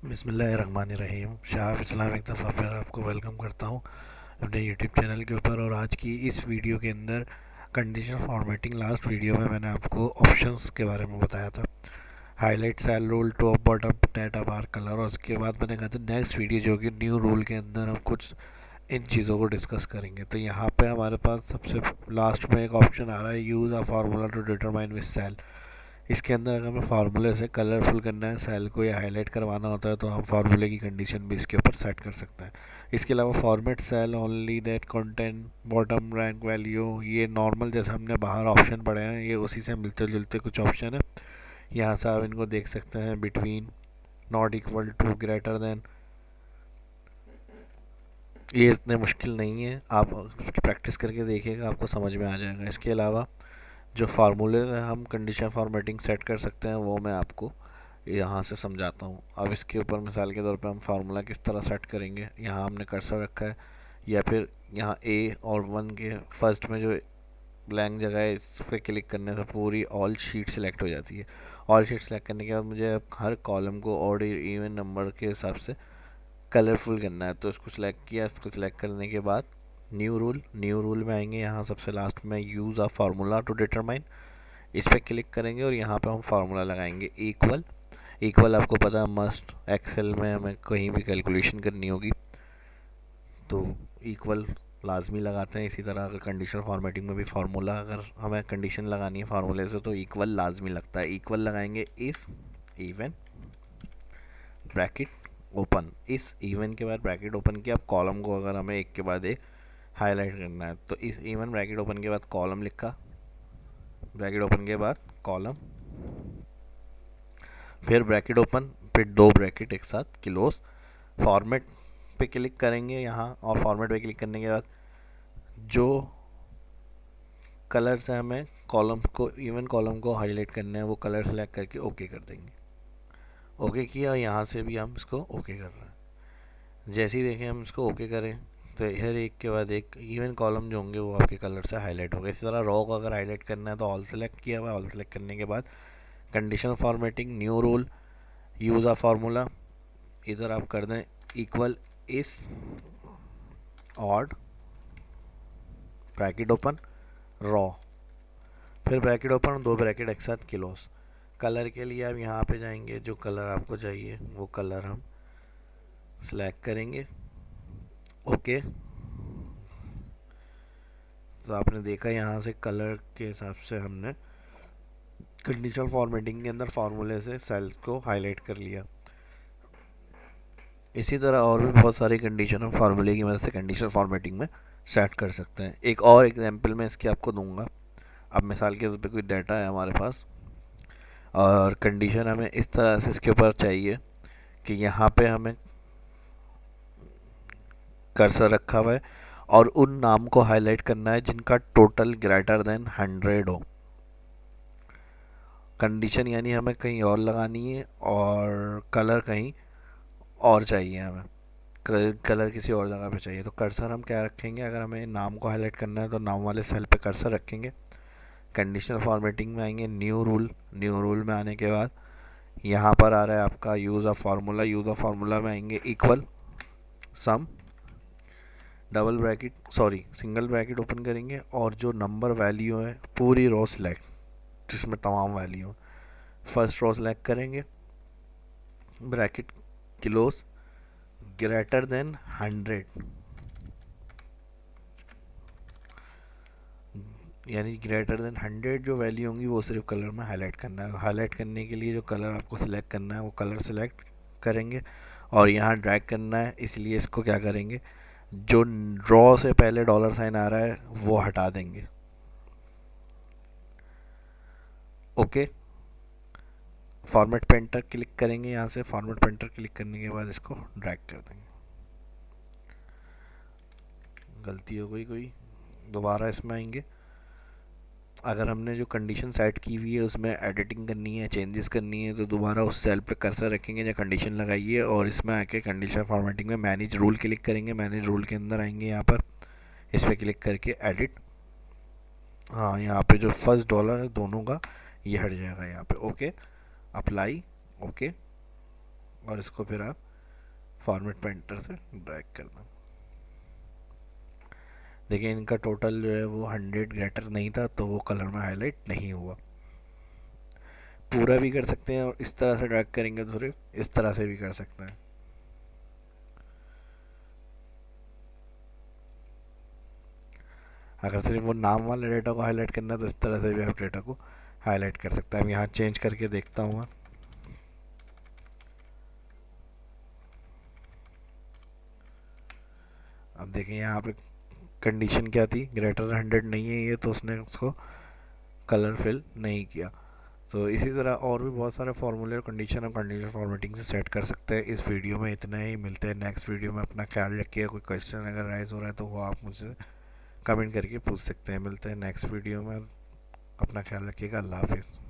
बिस्मिल्लाहिर्रहमानिर्रहीम। शाह इस्लामिक दफ़ा फिर आपको वेलकम करता हूँ अपने यूट्यूब चैनल के ऊपर। और आज की इस वीडियो के अंदर कंडीशनल फॉर्मेटिंग, लास्ट वीडियो में मैंने आपको ऑप्शंस के बारे में बताया था, highlight cell rule, top bottom, data bar, colour. और उसके बाद मैंने कहा था नेक्स्ट वीडियो जो कि न्यू रूल के अंदर हम कुछ इन चीज़ों को डिस्कस करेंगे। तो यहाँ पे हमारे पास सबसे लास्ट में एक ऑप्शन आ रहा है, use a formula to determine which cell. इसके अंदर अगर हमें फार्मूले से कलरफुल करना है सेल को या हाईलाइट करवाना होता है तो हम फार्मूले की कंडीशन भी इसके ऊपर सेट कर सकते हैं। इसके अलावा format cell only that content bottom rank value, ये नॉर्मल जैसे हमने बाहर ऑप्शन पढ़े हैं ये उसी से मिलते जुलते कुछ ऑप्शन है। यहाँ से आप इनको देख सकते हैं, between, not equal to, greater than. ये इतने मुश्किल नहीं है, आप प्रैक्टिस करके देखिएगा आपको समझ में आ जाएगा। इसके अलावा जो फार्मूले हम कंडीशन फॉर्मेटिंग सेट कर सकते हैं वो मैं आपको यहाँ से समझाता हूँ। अब इसके ऊपर मिसाल के तौर पे हम फार्मूला किस तरह सेट करेंगे, यहाँ हमने कर्सर रखा है या फिर यहाँ ए और वन के फर्स्ट में जो ब्लैंक जगह है इस पर क्लिक करने से पूरी ऑल शीट सिलेक्ट हो जाती है। ऑल शीट सेलेक्ट करने के बाद मुझे अब हर कॉलम को ऑड इवन नंबर के हिसाब से कलरफुल करना है, तो इसको सिलेक्ट किया। इसको सिलेक्ट करने के बाद न्यू रूल में आएंगे, यहाँ सबसे लास्ट में use a formula to determine, इस पर क्लिक करेंगे और यहाँ पे हम फार्मूला लगाएंगे इक्वल। इक्वल आपको पता है मस्ट, एक्सेल में हमें कहीं भी कैलकुलेशन करनी होगी तो इक्वल लाजमी लगाते हैं। इसी तरह अगर कंडीशनल फॉर्मेटिंग में भी फार्मूला, अगर हमें कंडीशन लगानी है फार्मूले से तो इक्वल लाजमी लगता है। इक्वल लगाएंगे इस इवन ब्रैकेट ओपन, इस इवन के बाद ब्रैकेट ओपन किया। अब कॉलम को अगर हमें एक के बाद एक हाईलाइट करना है तो इस इवन ब्रैकेट ओपन के बाद कॉलम लिखा, ब्रैकेट ओपन के बाद कॉलम, फिर ब्रैकेट ओपन, फिर दो ब्रैकेट एक साथ क्लोज। फॉर्मेट पे क्लिक करेंगे यहाँ, और फॉर्मेट पे क्लिक करने के बाद जो कलर से हमें कॉलम को, इवन कॉलम को हाईलाइट करना है वो कलर सेलेक्ट करके ओके कर देंगे। ओके किया, और यहाँ से भी हम इसको ओके कर रहे हैं। जैसे ही देखें हम इसको ओके करें तो हर एक के बाद एक इवन कॉलम जो होंगे वो आपके कलर से हाईलाइट हो गए। इसी तरह रो को अगर हाईलाइट करना है तो ऑल सेलेक्ट किया हुआ, ऑल सेलेक्ट करने के बाद conditional formatting, new rule, use a formula, इधर आप कर दें इक्वल इस ऑड ब्रैकेट ओपन रॉ, फिर ब्रैकेट ओपन, दो ब्रैकेट एक साथ क्लोज। कलर के लिए आप यहाँ पे जाएंगे, जो कलर आपको चाहिए वो कलर हम सिलेक्ट करेंगे। ओके, तो आपने देखा यहाँ से कलर के हिसाब से हमने कंडीशनल फॉर्मेटिंग के अंदर फार्मूले से सेल्स को हाईलाइट कर लिया। इसी तरह और भी बहुत सारी कंडीशन हम फार्मूले की मदद से कंडीशनल फॉर्मेटिंग में सेट कर सकते हैं। एक और एग्जांपल मैं इसकी आपको दूंगा। अब मिसाल के तौर पे कोई डाटा है हमारे पास और कंडीशन हमें इस तरह से इसके ऊपर चाहिए कि यहाँ पे हमें कर्सर रखा हुआ है और उन नाम को हाईलाइट करना है जिनका टोटल ग्रेटर देन 100 हो। कंडीशन यानी हमें कहीं और लगानी है और कलर कहीं और चाहिए हमें, कलर किसी और जगह पे चाहिए। तो कर्सर हम क्या रखेंगे, अगर हमें नाम को हाईलाइट करना है तो नाम वाले सेल पे कर्सर रखेंगे। कंडीशनल फॉर्मेटिंग में आएंगे, न्यू रूल में आने के बाद यहाँ पर आ रहा है आपका use of formula. Use of formula में आएंगे इक्वल सम, double bracket, sorry single bracket open करेंगे और जो नंबर वैल्यू है पूरी रो सिलेक्ट जिसमें तमाम वैल्यू, फर्स्ट रो सिलेक्ट करेंगे, ब्रैकेट क्लोज, ग्रेटर देन 100, यानी ग्रेटर देन 100 जो वैल्यू होंगी वो सिर्फ कलर में हाईलाइट करना है। हाईलाइट करने के लिए जो कलर आपको सिलेक्ट करना है वो कलर सिलेक्ट करेंगे और यहाँ ड्रैग करना है, इसलिए इसको क्या करेंगे, जो ड्रॉ से पहले डॉलर साइन आ रहा है वो हटा देंगे। ओके, फॉर्मेट पेंटर क्लिक करेंगे, यहाँ से फॉर्मेट पेंटर क्लिक करने के बाद इसको ड्रैग कर देंगे। गलती हो गई कोई, दोबारा इसमें आएंगे। अगर हमने जो कंडीशन सेट की हुई है उसमें एडिटिंग करनी है, चेंजेस करनी है तो दोबारा उस सेल पे कर्सर रखेंगे या कंडीशन लगाइए और इसमें आके कंडीशन फॉर्मेटिंग में मैनेज रूल क्लिक करेंगे। मैनेज रूल के अंदर आएंगे, यहाँ पर इस पर क्लिक करके एडिट, हाँ यहाँ पे जो फर्स्ट डॉलर है दोनों का ये हट जाएगा यहाँ पे। ओके, अप्लाई, ओके, और इसको फिर आप फॉर्मेट पेंटर से ड्रैग करना। देखिए इनका टोटल जो है वो 100 ग्रेटर नहीं था, तो वो कलर में हाईलाइट नहीं हुआ। पूरा भी कर सकते हैं और इस तरह से ड्रैग करेंगे तो सिर्फ इस तरह से भी कर सकते हैं। अगर सिर्फ वो नाम वाले डेटा को हाईलाइट करना है तो इस तरह से भी आप डेटा को हाईलाइट कर सकते हैं। अब यहाँ चेंज करके देखता हूँ मैं। अब देखें यहाँ पे कंडीशन क्या थी, ग्रेटर देन 100 नहीं है ये, तो उसने उसको कलर फिल नहीं किया। तो इसी तरह और भी बहुत सारे फार्मूले और कंडीशन और कंडीशन फॉर्मेटिंग से सेट कर सकते हैं। इस वीडियो में इतना ही, मिलते हैं नेक्स्ट वीडियो में। अपना ख्याल रखिए, कोई क्वेश्चन अगर राइज हो रहा है तो वो आप मुझसे कमेंट करके पूछ सकते हैं। मिलते हैं नेक्स्ट वीडियो में, अपना ख्याल रखिएगा। अल्लाह हाफिज़।